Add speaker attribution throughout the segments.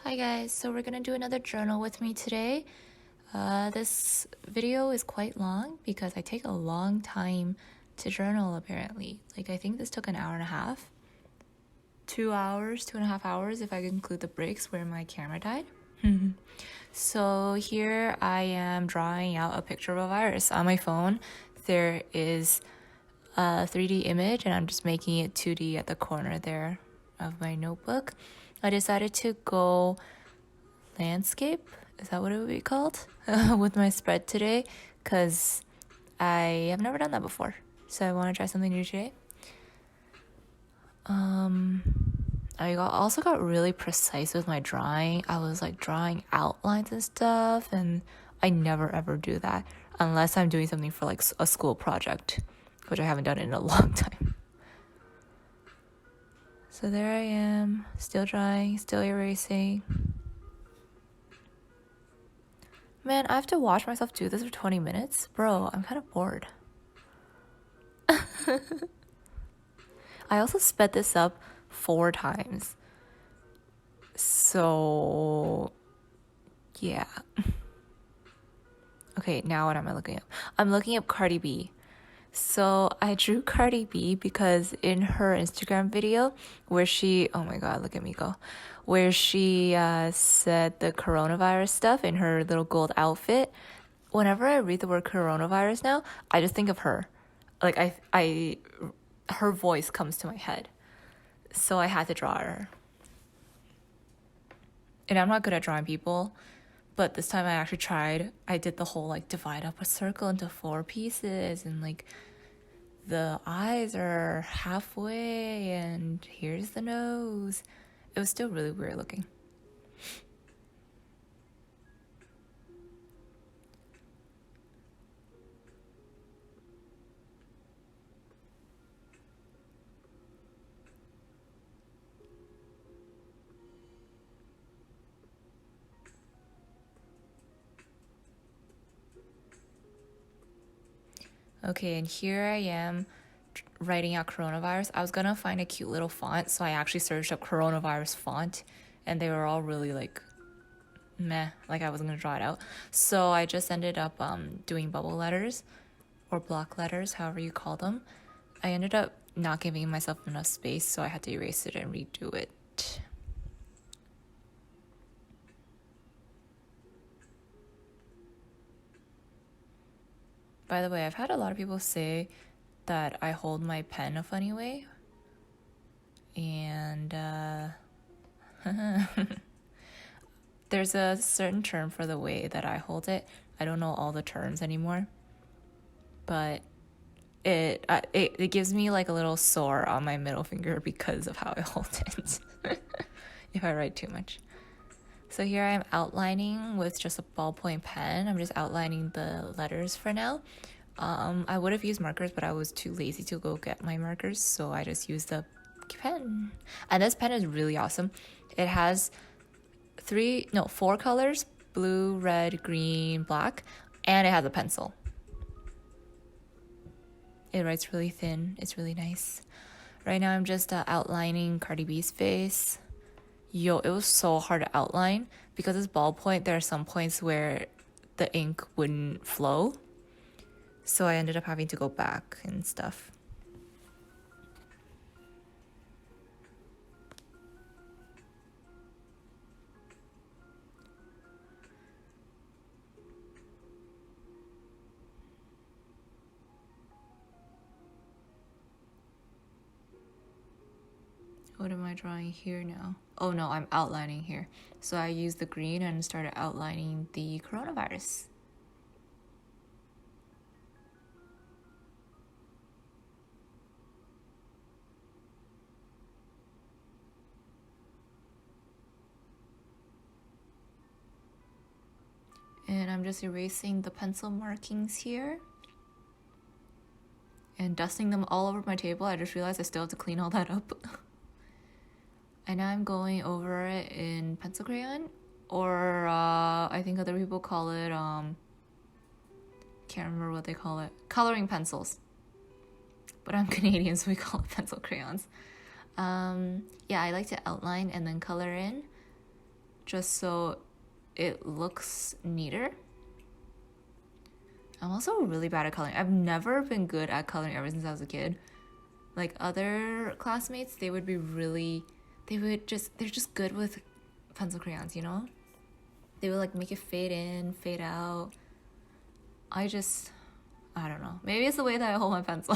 Speaker 1: Hi guys, so we're gonna do another journal with me today. This video is quite long because I take a long time to journal apparently. Like I think this took an hour and a half. 2 hours, 2.5 hours if I include the breaks where my camera died. So here I am drawing out a picture of a virus. On my phone there is a 3D image and I'm just making it 2D at the corner there of my notebook. I decided to go landscape, is that what it would be called, with my spread today because I have never done that before. So I want to try something new today. I also got really precise with my drawing. I was like drawing outlines and stuff, and I never ever do that unless I'm doing something for like a school project, which I haven't done in a long time. So there I am, still drawing, still erasing. Man, I have to watch myself do this for 20 minutes? Bro, I'm kind of bored. I also sped this up 4 times. So, yeah. Okay, now what am I looking up? I'm looking up Cardi B. So I drew Cardi B because in her Instagram video where she, oh my god, look at me go, where she said the coronavirus stuff in her little gold outfit, whenever I read the word coronavirus now, I just think of her. Like her voice comes to my head. So I had to draw her. And I'm not good at drawing people, but this time I actually tried. I did the whole like divide up a circle into 4 pieces and like the eyes are halfway and here's the nose. It was still really weird looking. Okay, and here I am writing out coronavirus. I was gonna find a cute little font, so I actually searched up coronavirus font, and they were all really like meh, like I wasn't gonna draw it out. So I just ended up doing bubble letters or block letters, however you call them. I ended up not giving myself enough space, so I had to erase it and redo it. By the way, I've had a lot of people say that I hold my pen a funny way. And there's a certain term for the way that I hold it. I don't know all the terms anymore. But it gives me like a little sore on my middle finger because of how I hold it. If I write too much. So here I am outlining with just a ballpoint pen. I'm just outlining the letters for now. I would have used markers, but I was too lazy to go get my markers, so I just used the pen. And this pen is really awesome. It has 4 colors: blue, red, green, black, and it has a pencil. It writes really thin. It's really nice. Right now I'm just outlining Cardi B's face. Yo, it was so hard to outline because it's ballpoint. There are some points where the ink wouldn't flow, so I ended up having to go back and stuff. What am I drawing here now? Oh no, I'm outlining here. So I used the green and started outlining the coronavirus. And I'm just erasing the pencil markings here and dusting them all over my table. I just realized I still have to clean all that up. And now I'm going over it in pencil crayon, or I think other people call it, can't remember what they call it, coloring pencils. But I'm Canadian, so we call it pencil crayons. Yeah, I like to outline and then color in. just so it looks neater. I'm also really bad at coloring. I've never been good at coloring ever since I was a kid. Like other classmates, they're just good with pencil crayons, you know? They would like make it fade in, fade out. I don't know. Maybe it's the way that I hold my pencil.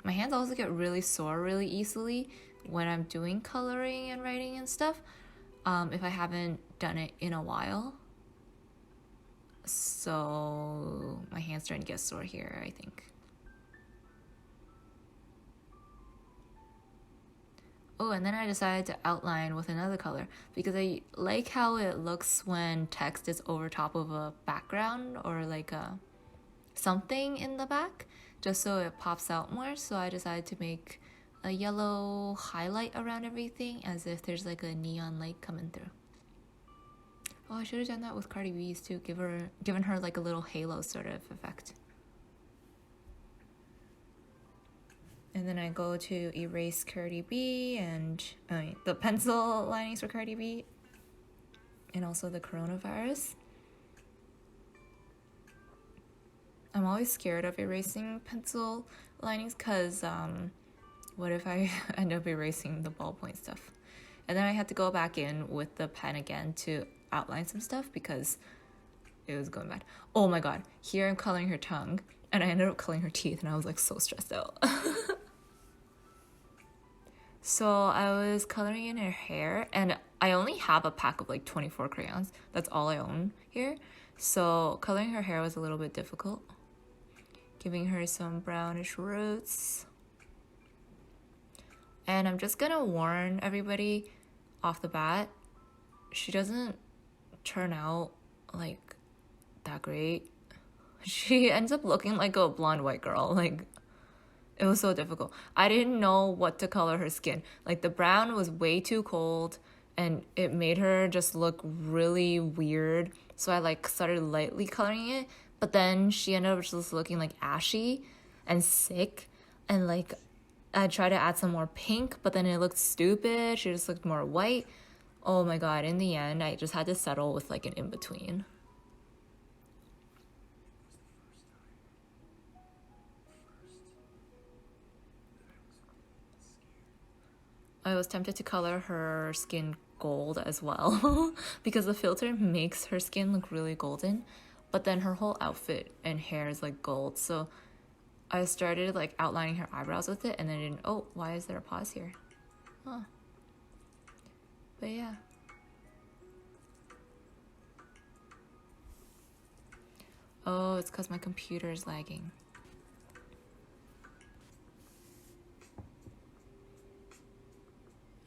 Speaker 1: My hands also get really sore really easily when I'm doing coloring and writing and stuff, if I haven't done it in a while. So my hand's starting to get sore here, I think. Oh, and then I decided to outline with another color because I like how it looks when text is over top of a background or like something in the back, just so it pops out more. So I decided to make a yellow highlight around everything as if there's like a neon light coming through. Oh, I should have done that with Cardi B's too, given her like a little halo sort of effect. And then I go to erase Cardi B and the pencil linings for Cardi B and also the coronavirus. I'm always scared of erasing pencil linings because what if I end up erasing the ballpoint stuff? And then I had to go back in with the pen again to outline some stuff because it was going bad. Oh my god, here I'm coloring her tongue and I ended up coloring her teeth and I was like so stressed out. So I was coloring in her hair and I only have a pack of like 24 crayons. That's all I own here. So coloring her hair was a little bit difficult. Giving her some brownish roots. And I'm just gonna warn everybody off the bat, she doesn't turn out like that great. She ends up looking like a blonde white girl. Like, it was so difficult. I didn't know what to color her skin. Like, the brown was way too cold and it made her just look really weird. So I like started lightly coloring it, but then she ended up just looking like ashy and sick. And like, I tried to add some more pink, but then it looked stupid. She just looked more white. Oh my god, in the end, I just had to settle with like an in-between. I was tempted to color her skin gold as well because the filter makes her skin look really golden, but then her whole outfit and hair is like gold. So I started like outlining her eyebrows with it and then I didn't, oh, why is there a pause here? Huh. But yeah. Oh, it's because my computer is lagging.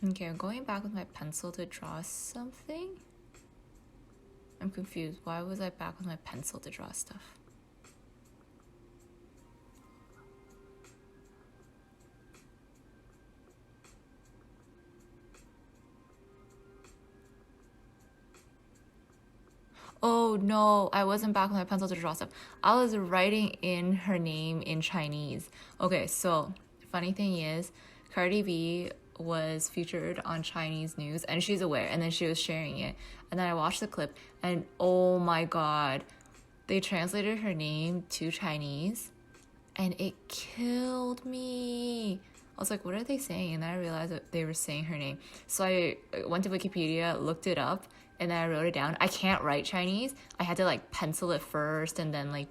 Speaker 1: Okay, I'm going back with my pencil to draw something. I'm confused. Why was I back with my pencil to draw stuff? Oh no, I wasn't back with my pencil to draw stuff. I was writing in her name in Chinese. Okay, so funny thing is, Cardi B was featured on Chinese news and she's aware and then she was sharing it. And then I watched the clip and oh my god, they translated her name to Chinese and it killed me. I was like, what are they saying? And then I realized that they were saying her name. So I went to Wikipedia, looked it up, and then I wrote it down. I can't write Chinese. I had to like pencil it first and then like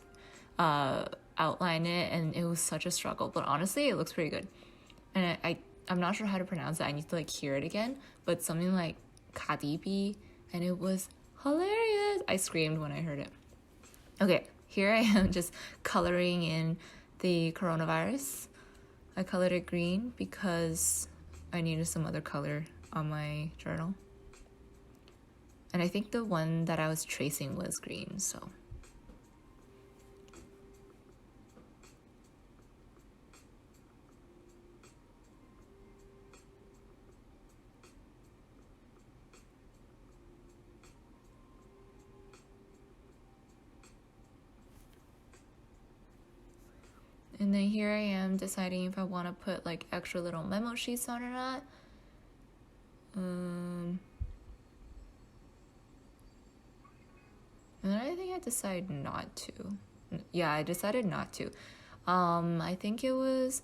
Speaker 1: outline it, and it was such a struggle. But honestly, it looks pretty good. And I'm not sure how to pronounce it. I need to like hear it again. But something like Kadibi, and it was hilarious. I screamed when I heard it. Okay, here I am just coloring in the coronavirus. I colored it green because I needed some other color on my journal. And I think the one that I was tracing was green, so. And then here I am deciding if I want to put like extra little memo sheets on or not. And then I think I decided not to. Yeah, I decided not to. I think it was,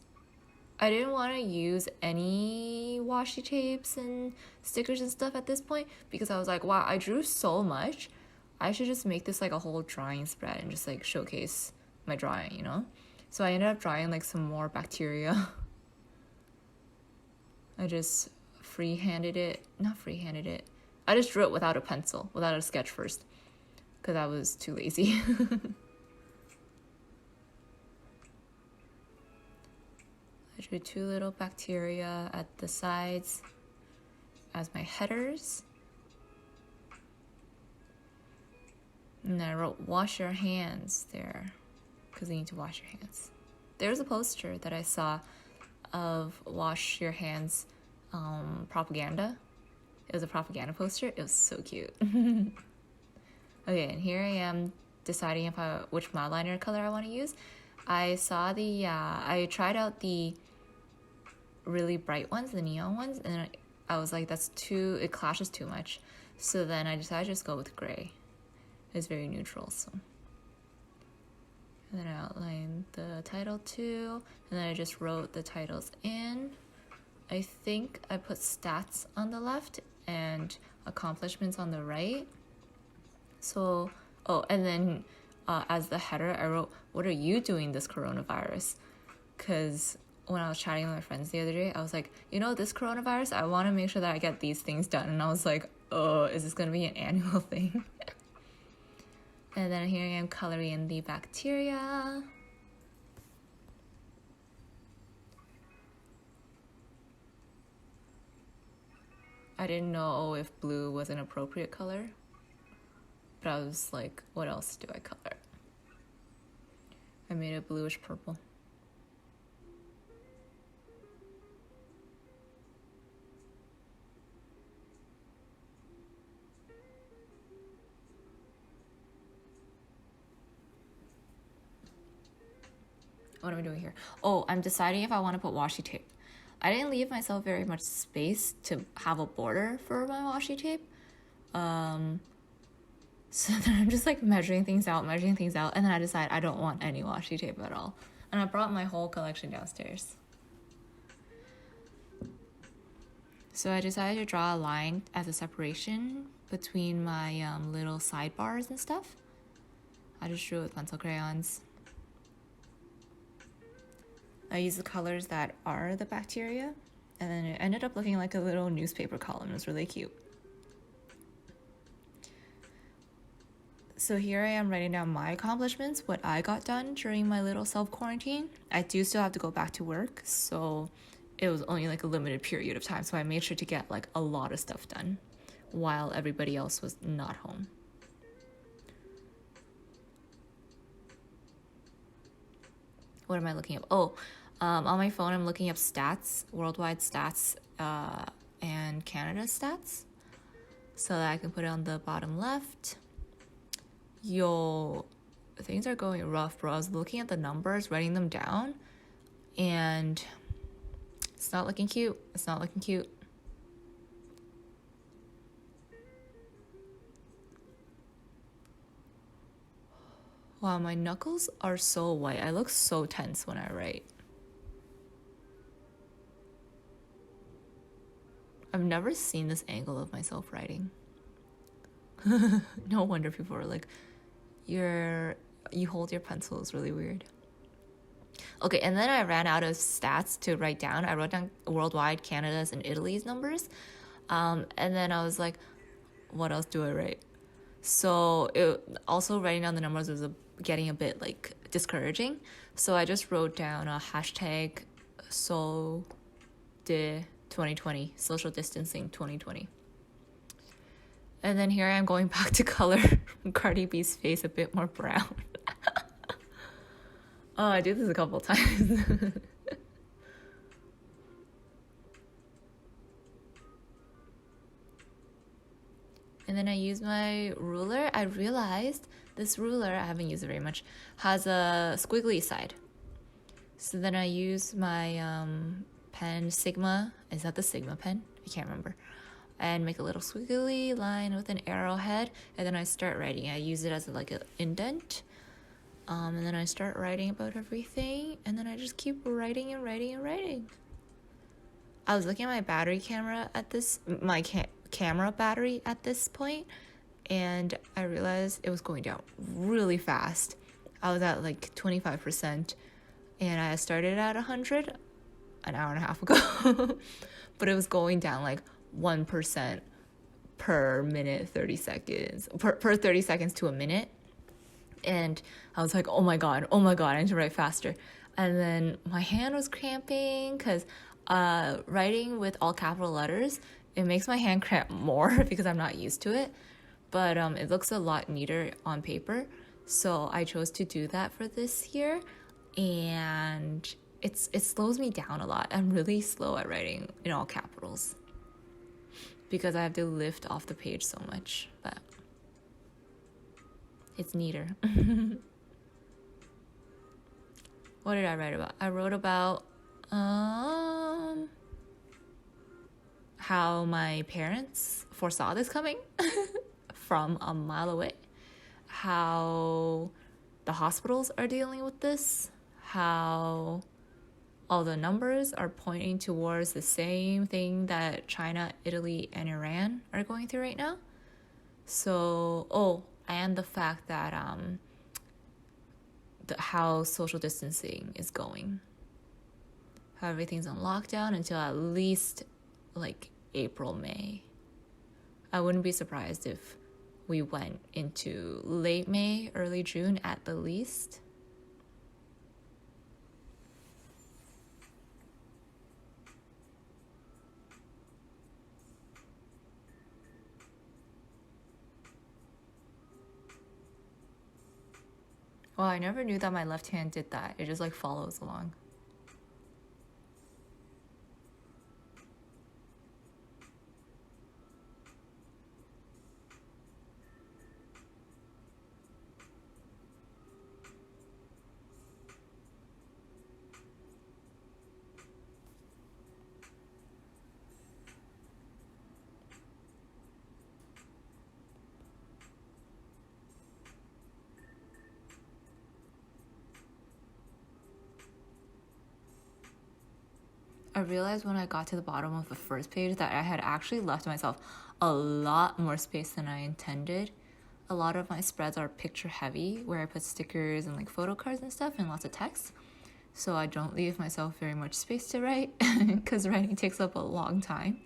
Speaker 1: I didn't want to use any washi tapes and stickers and stuff at this point because I was like, wow, I drew so much. I should just make this like a whole drawing spread and just like showcase my drawing, you know? So I ended up drawing like some more bacteria. I just not freehanded it. I just drew it without a pencil, without a sketch first, because I was too lazy. I drew 2 little bacteria at the sides as my headers. And then I wrote wash your hands there, because you need to wash your hands. There's a poster that I saw of wash your hands propaganda. It was a propaganda poster. It was so cute. Okay, and here I am deciding which mild liner color I want to use. I saw I tried out the really bright ones, the neon ones, and I was like, it clashes too much. So then I decided to just go with gray. It's very neutral, so. And then I outlined the title too, and then I just wrote the titles in. I think I put stats on the left and accomplishments on the right. So, and then as the header, I wrote, what are you doing this coronavirus? Because when I was chatting with my friends the other day, I was like, this coronavirus, I want to make sure that I get these things done. And I was like, oh, is this going to be an annual thing? And then here I am coloring in the bacteria. I didn't know if blue was an appropriate color, but I was like, what else do I color? I made it bluish purple. What am I doing here? Oh, I'm deciding if I want to put washi tape. I didn't leave myself very much space to have a border for my washi tape. So then I'm just like measuring things out, and then I decide I don't want any washi tape at all. And I brought my whole collection downstairs. So I decided to draw a line as a separation between my little sidebars and stuff. I just drew it with pencil crayons. I used the colors that are the bacteria, and then it ended up looking like a little newspaper column. It was really cute. So here I am writing down my accomplishments, what I got done during my little self-quarantine. I do still have to go back to work, so it was only like a limited period of time. So I made sure to get like a lot of stuff done while everybody else was not home. What am I looking up? On my phone, I'm looking up stats, worldwide stats, and Canada stats, so that I can put it on the bottom left. Things are going rough, bro. I was looking at the numbers, writing them down, and it's not looking cute. Wow, my knuckles are so white. I look so tense when I write. I've never seen this angle of myself writing. No wonder people are like, you hold your pencil is really weird. Okay, and then I ran out of stats to write down. I wrote down worldwide, Canada's, and Italy's numbers. And then I was like, what else do I write? So writing down the numbers was getting a bit like discouraging. So I just wrote down a hashtag de 2020, social distancing 2020. And then here I am going back to color Cardi B's face a bit more brown. Oh, I do this a couple times. And then I use my ruler. I realized this ruler, I haven't used it very much, has a squiggly side. So then I use my pen Sigma. Is that the Sigma pen? I can't remember. And make a little squiggly line with an arrowhead, and then I start writing. I use it as like an indent. And then I start writing about everything, and then I just keep writing and writing and writing. I was looking at my battery camera at this, camera battery at this point, and I realized it was going down really fast. I was at like 25%, and I started at 100 an hour and a half ago, but it was going down like 1% per minute, 30 seconds, per 30 seconds to a minute. And I was like, oh my God, I need to write faster. And then my hand was cramping because writing with all capital letters, it makes my hand cramp more because I'm not used to it. But it looks a lot neater on paper. So I chose to do that for this year. And it slows me down a lot. I'm really slow at writing in all capitals because I have to lift off the page so much. But it's neater. What did I write about? I wrote about how my parents foresaw this coming from a mile away. How the hospitals are dealing with this. How all the numbers are pointing towards the same thing that China, Italy, and Iran are going through right now. So, and the fact that how social distancing is going. How everything's on lockdown until at least like April, May. I wouldn't be surprised if we went into late May, early June at the least. Well, I never knew that my left hand did that. It just like follows along. I realized when I got to the bottom of the first page that I had actually left myself a lot more space than I intended. A lot of my spreads are picture heavy, where I put stickers and like photo cards and stuff and lots of text. So I don't leave myself very much space to write because writing takes up a long time.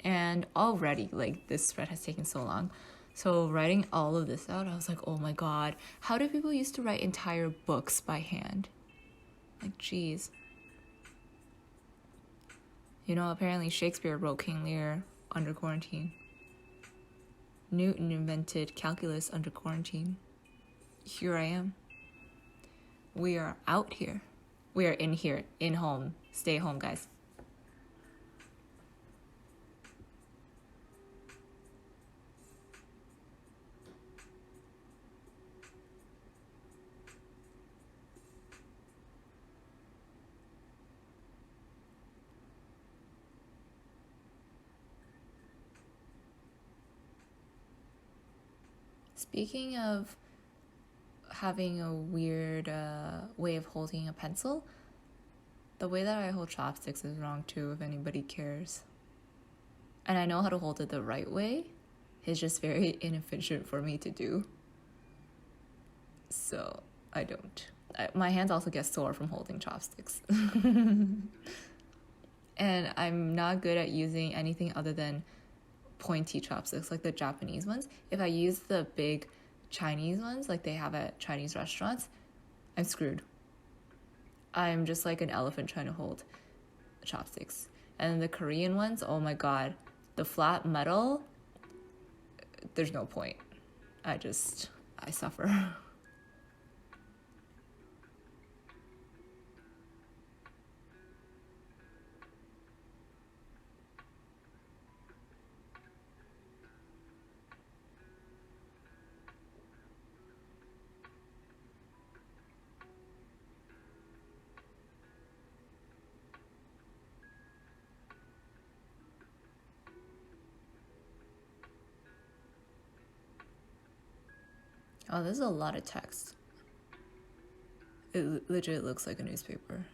Speaker 1: And already, like, this spread has taken so long. So writing all of this out, I was like, oh my God, how do people used to write entire books by hand? Like, geez. You know, apparently Shakespeare wrote King Lear under quarantine. Newton invented calculus under quarantine. Here I am. We are out here. We are in here, in home. Stay home, guys. Speaking of having a weird way of holding a pencil, the way that I hold chopsticks is wrong too, if anybody cares. And I know how to hold it the right way. It's just very inefficient for me to do. So I don't. My hands also get sore from holding chopsticks. And I'm not good at using anything other than pointy chopsticks, like the Japanese ones. If I use the big Chinese ones, like they have at Chinese restaurants, I'm screwed. I'm just like an elephant trying to hold chopsticks. And the Korean ones, oh my God, the flat metal, there's no point. I suffer. Oh, this is a lot of text. It legit looks like a newspaper.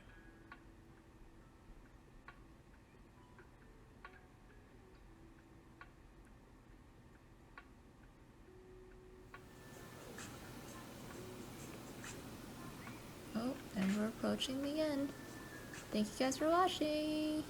Speaker 1: Oh, and we're approaching the end. Thank you guys for watching.